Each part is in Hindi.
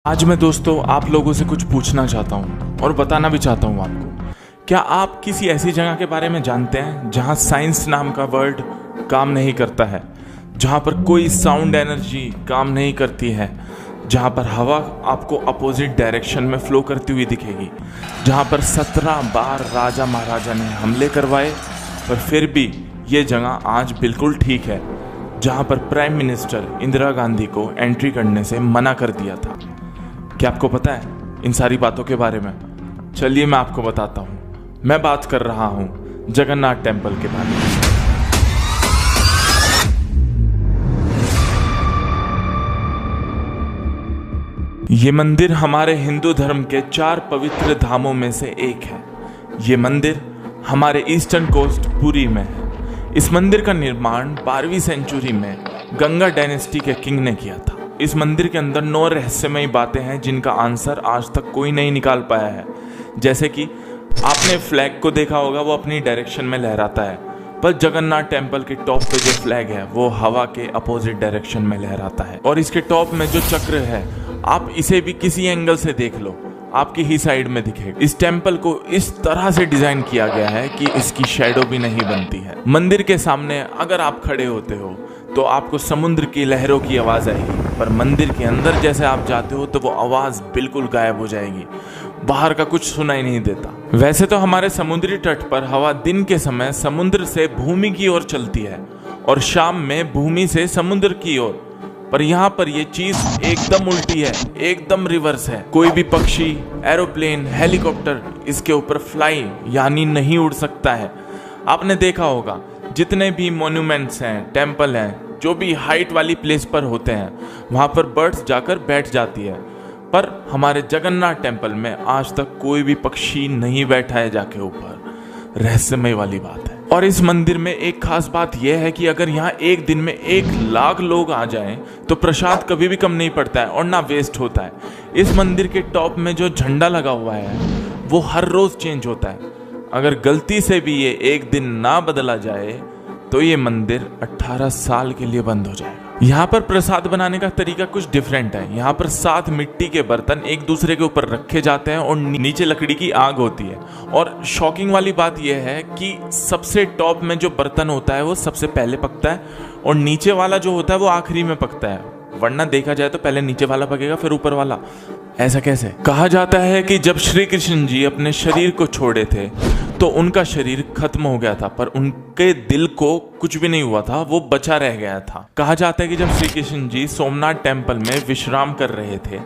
आज मैं दोस्तों आप लोगों से कुछ पूछना चाहता हूँ और बताना भी चाहता हूँ आपको। क्या आप किसी ऐसी जगह के बारे में जानते हैं जहाँ साइंस नाम का वर्ड काम नहीं करता है, जहाँ पर कोई साउंड एनर्जी काम नहीं करती है, जहाँ पर हवा आपको अपोजिट डायरेक्शन में फ्लो करती हुई दिखेगी, जहाँ पर 17 बार राजा महाराजा ने हमले करवाए पर फिर भी ये जगह आज बिल्कुल ठीक है, जहाँ पर प्राइम मिनिस्टर इंदिरा गांधी को एंट्री करने से मना कर दिया था। क्या आपको पता है इन सारी बातों के बारे में? चलिए मैं आपको बताता हूँ। मैं बात कर रहा हूँ जगन्नाथ टेम्पल के बारे में। ये मंदिर हमारे हिंदू धर्म के 4 पवित्र धामों में से एक है। ये मंदिर हमारे ईस्टर्न कोस्ट पुरी में है। इस मंदिर का निर्माण 12वीं सेंचुरी में गंगा डायनेस्टी के किंग ने किया था। इस मंदिर के अंदर 9 रहस्यमयी बातें हैं जिनका आंसर आज तक कोई नहीं निकाल पाया है। जैसे कि आपने फ्लैग को देखा होगा, वो अपनी डायरेक्शन में लहराता है, पर जगन्नाथ टेम्पल के टॉप पे जो फ्लैग है वो हवा के अपोजिट डायरेक्शन में लहराता है। और इसके टॉप में जो चक्र है, आप इसे भी किसी एंगल से देख लो, आपकी ही साइड में दिखेगा। इस टेम्पल को इस तरह से डिजाइन किया गया है कि इसकी शैडो भी नहीं बनती है। मंदिर के सामने अगर आप खड़े होते हो तो आपको समुद्र की लहरों की आवाज आएगी, पर मंदिर के अंदर जैसे आप जाते हो तो वो आवाज बिल्कुल गायब हो जाएगी। बाहर का कुछ सुनाई नहीं देता। वैसे तो हमारे समुद्री तट पर हवा दिन के समय समुद्र से भूमि की ओर चलती है और शाम में भूमि से समुद्र की ओर, पर यहाँ पर ये चीज एकदम उल्टी है, एकदम रिवर्स है। कोई भी पक्षी, एरोप्लेन, हेलीकॉप्टर इसके ऊपर फ्लाई यानी नहीं उड़ सकता है। आपने देखा होगा जितने भी मॉन्यूमेंट्स हैं, टेम्पल हैं, जो भी हाइट वाली प्लेस पर होते हैं, वहाँ पर बर्ड्स जाकर बैठ जाती है, पर हमारे जगन्नाथ टेम्पल में आज तक कोई भी पक्षी नहीं बैठा है जाके ऊपर। रहस्यमय वाली बात है। और इस मंदिर में एक खास बात यह है कि अगर यहाँ एक दिन में 1 लाख लोग आ जाएं तो प्रसाद कभी भी कम नहीं पड़ता है और ना वेस्ट होता है। इस मंदिर के टॉप में जो झंडा लगा हुआ है वो हर रोज चेंज होता है। अगर गलती से भी ये एक दिन ना बदला जाए तो ये मंदिर 18 साल के लिए बंद हो जाएगा। यहाँ पर प्रसाद बनाने का तरीका कुछ डिफरेंट है। यहाँ पर 7 मिट्टी के बर्तन एक दूसरे के ऊपर रखे जाते हैं और नीचे लकड़ी की आग होती है। और शॉकिंग वाली बात यह है कि सबसे टॉप में जो बर्तन होता है वो सबसे पहले पकता है और नीचे वाला जो होता है वो आखिरी में पकता है। वरना देखा जाए तो पहले नीचे वाला पकेगा फिर ऊपर वाला। ऐसा कैसे? कहा जाता है कि जब श्री कृष्ण जी अपने शरीर को छोड़े थे तो उनका शरीर खत्म हो गया था, पर उनके दिल को कुछ भी नहीं हुआ था, वो बचा रह गया था। कहा जाता है कि जब श्री कृष्ण जी सोमनाथ टेम्पल में विश्राम कर रहे थे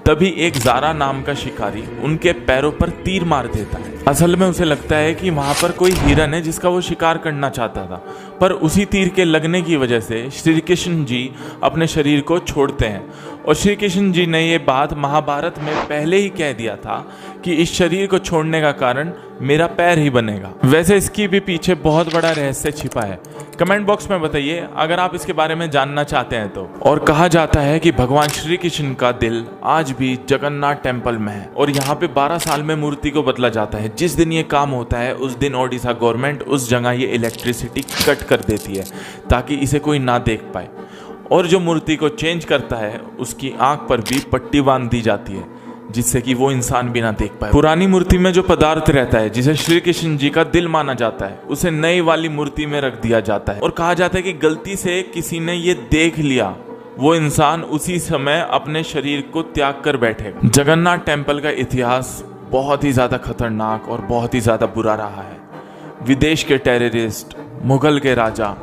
तभी एक जारा नाम का शिकारी उनके पैरों पर तीर मार देता है। असल में उसे लगता है कि वहां पर कोई हिरन है जिसका वो शिकार करना चाहता था, पर उसी तीर के लगने की वजह से श्री कृष्ण जी अपने शरीर को छोड़ते हैं। और श्री कृष्ण जी ने ये बात महाभारत में पहले ही कह दिया था कि इस शरीर को छोड़ने का कारण मेरा पैर ही बनेगा। वैसे इसकी भी पीछे बहुत बड़ा रहस्य छिपा है। कमेंट बॉक्स में बताइए अगर आप इसके बारे में जानना चाहते हैं तो। और कहा जाता है कि भगवान श्री कृष्ण का दिल आज भी जगन्नाथ टेम्पल में है और यहाँ पे 12 साल में मूर्ति को बदला जाता है। जिस दिन ये काम होता है उस दिन ओडिशा गवर्नमेंट उस जगह ये इलेक्ट्रिसिटी कट कर देती है ताकि इसे कोई ना देख पाए। और जो मूर्ति को चेंज करता है उसकी आंख पर भी पट्टी बांध दी जाती है जिससे कि वो इंसान भी ना देख पाए। पुरानी मूर्ति में जो पदार्थ रहता है जिसे श्री कृष्ण जी का दिल माना जाता है उसे नई वाली मूर्ति में रख दिया जाता है। और कहा जाता है कि गलती से किसी ने ये देख लिया, वो इंसान उसी समय अपने शरीर को त्याग कर बैठेगा। जगन्नाथ टेम्पल का इतिहास बहुत ही ज्यादा खतरनाक और बहुत ही ज्यादा बुरा रहा है। विदेश के टेररिस्ट, मुगल के राजा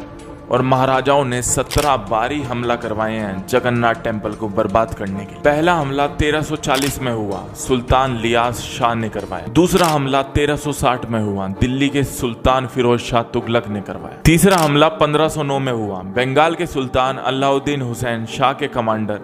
और महाराजाओं ने 17 बारी हमला करवाए हैं जगन्नाथ टेम्पल को बर्बाद करने के। पहला हमला 1340 में हुआ, सुल्तान लियास शाह ने करवाया। दूसरा हमला 1360 में हुआ, दिल्ली के सुल्तान फिरोज शाह तुगलक ने करवाया। तीसरा हमला 1509 में हुआ, बंगाल के सुल्तान अलाउद्दीन हुसैन शाह के कमांडर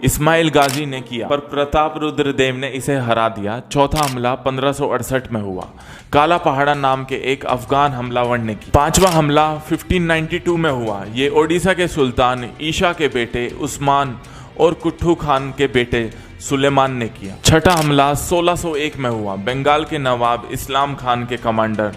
इस्माइल गाजी ने किया, पर प्रताप रुद्र देव ने इसे हरा दिया। चौथा हमला 1568 में हुआ, काला पहाड़ा नाम के एक अफगान हमलावर ने किया। पांचवा हमला 1592 में हुआ, ये ओडिशा के सुल्तान ईशा के बेटे उस्मान और कुट्टू खान के बेटे सुलेमान ने किया। छठा हमला 1601 में हुआ, बंगाल के नवाब इस्लाम खान के कमांडर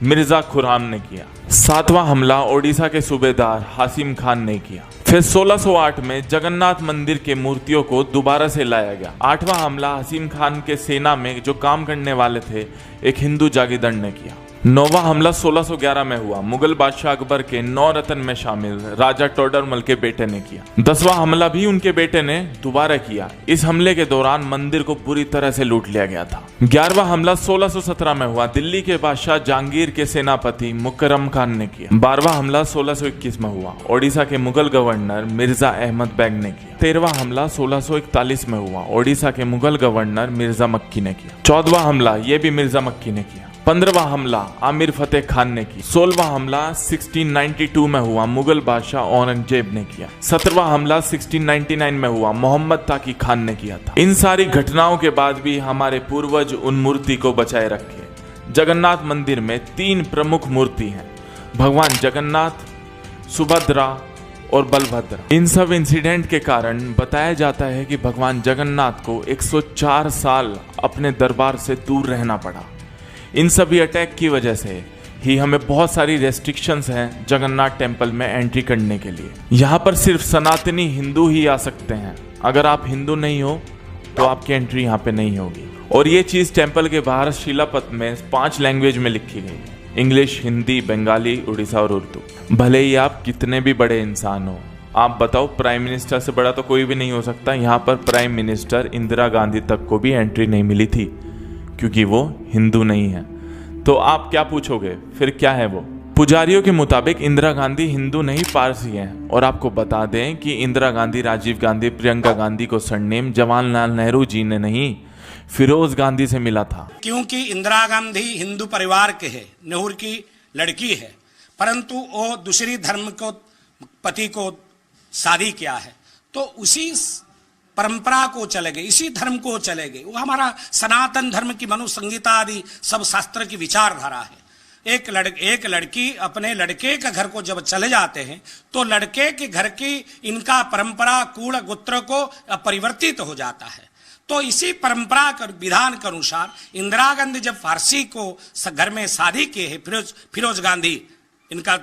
मिर्जा खुराम ने किया। सातवां हमला ओडिशा के सूबेदार हाशिम खान ने किया। फिर 1608 में जगन्नाथ मंदिर के मूर्तियों को दोबारा से लाया गया। आठवां हमला हाशिम खान के सेना में जो काम करने वाले थे एक हिंदू जागीरदार ने किया। नौवां हमला 1611 में हुआ। मुगल बादशाह अकबर के 9 रत्न में शामिल राजा टोडरमल के बेटे ने किया। 10वां हमला भी उनके बेटे ने दोबारा किया। इस हमले के दौरान मंदिर को पूरी तरह से लूट लिया गया था। 11वां हमला 1617 में हुआ। दिल्ली के बादशाह जहांगीर के सेनापति मुकर्रम खान ने किया। 12वां हमला 1621 में हुआ। ओडिशा के मुगल गवर्नर मिर्जा अहमद बेग ने किया। 13वां हमला 1641 में हुआ। ओडिशा के मुगल गवर्नर मिर्जा मक्की ने किया। 14वां हमला ये भी मिर्जा मक्की ने किया। 15वां हमला आमिर फतेह खान ने की। 16वां हमला 1692 में हुआ। मुगल बादशाह औरंगजेब ने किया। 17वां हमला 1699 में हुआ। मोहम्मद ताकी खान ने किया था। इन सारी घटनाओं के बाद भी हमारे पूर्वज उन मूर्ति को बचाए रखे। जगन्नाथ मंदिर में 3 प्रमुख मूर्ति हैं, भगवान जगन्नाथ, सुभद्रा और बलभद्र। इन सब इंसिडेंट के कारण बताया जाता है कि भगवान जगन्नाथ को 104 साल अपने दरबार से दूर रहना पड़ा। इन सभी अटैक की वजह से ही हमें बहुत सारी रेस्ट्रिक्शंस हैं जगन्नाथ टेम्पल में एंट्री करने के लिए। यहाँ पर सिर्फ सनातनी हिंदू ही आ सकते हैं। अगर आप हिंदू नहीं हो तो आपकी एंट्री यहाँ पे नहीं होगी। और ये चीज़ टेम्पल के बाहर शिलापत में 5 लैंग्वेज में लिखी गई है, इंग्लिश, हिंदी, बंगाली, उड़ीसा और उर्दू। भले ही आप कितने भी बड़े इंसान हो, आप बताओ प्राइम मिनिस्टर से बड़ा तो कोई भी नहीं हो सकता। यहाँ पर प्राइम मिनिस्टर इंदिरा गांधी तक को भी एंट्री नहीं मिली थी क्योंकि वो हिंदू नहीं है। तो आप क्या पूछोगे फिर क्या है वो? पुजारियों के मुताबिक इंदिरा गांधी हिंदू नहीं पारसी हैं। और आपको बता दें कि इंदिरा गांधी, राजीव गांधी, प्रियंका गांधी को सरनेम जवाहरलाल नेहरू जी ने नहीं, फिरोज गांधी से मिला था। क्योंकि इंदिरा गांधी हिंदू परिवार के है, नेहरू की लड़की है, परंतु वो दूसरी धर्म को पति को शादी किया है, तो उसी परंपरा को चले गए, इसी धर्म को चले गए। वो हमारा सनातन धर्म की मनु संहिता आदि सब शास्त्र की विचारधारा है। एक लड़की अपने लड़के के घर को जब चले जाते हैं तो लड़के के घर की इनका परंपरा कुल गोत्र को परिवर्तित हो जाता है। तो इसी परंपरा के विधान के अनुसार इंदिरा गांधी जब फारसी को घर में शादी किए है, फिरोज गांधी इनका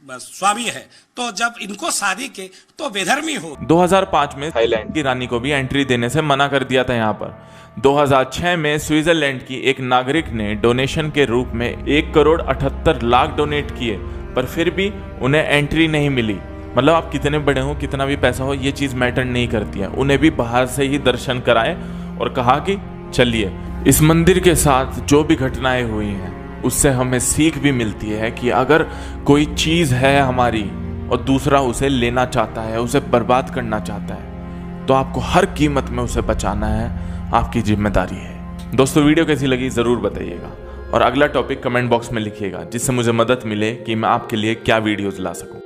स्वामी है, तो जब इनको शादी के तो बेधर्मी हो। 2005 में थाईलैंड की रानी को भी एंट्री देने से मना कर दिया था यहाँ पर। 2006 में स्विट्जरलैंड की एक नागरिक ने डोनेशन के रूप में 1,78,00,000 डोनेट किए, पर फिर भी उन्हें एंट्री नहीं मिली। मतलब आप कितने बड़े हो, कितना भी पैसा हो, ये चीज़ मैटर नहीं करती है। उन्हें भी बाहर से ही दर्शन कराए और कहा कि चलिए। इस मंदिर के साथ जो भी घटनाएं हुई हैं उससे हमें सीख भी मिलती है कि अगर कोई चीज़ है हमारी और दूसरा उसे लेना चाहता है, उसे बर्बाद करना चाहता है, तो आपको हर कीमत में उसे बचाना है, आपकी जिम्मेदारी है। दोस्तों वीडियो कैसी लगी ज़रूर बताइएगा और अगला टॉपिक कमेंट बॉक्स में लिखिएगा, जिससे मुझे मदद मिले कि मैं आपके लिए क्या वीडियोज़ ला सकूँ।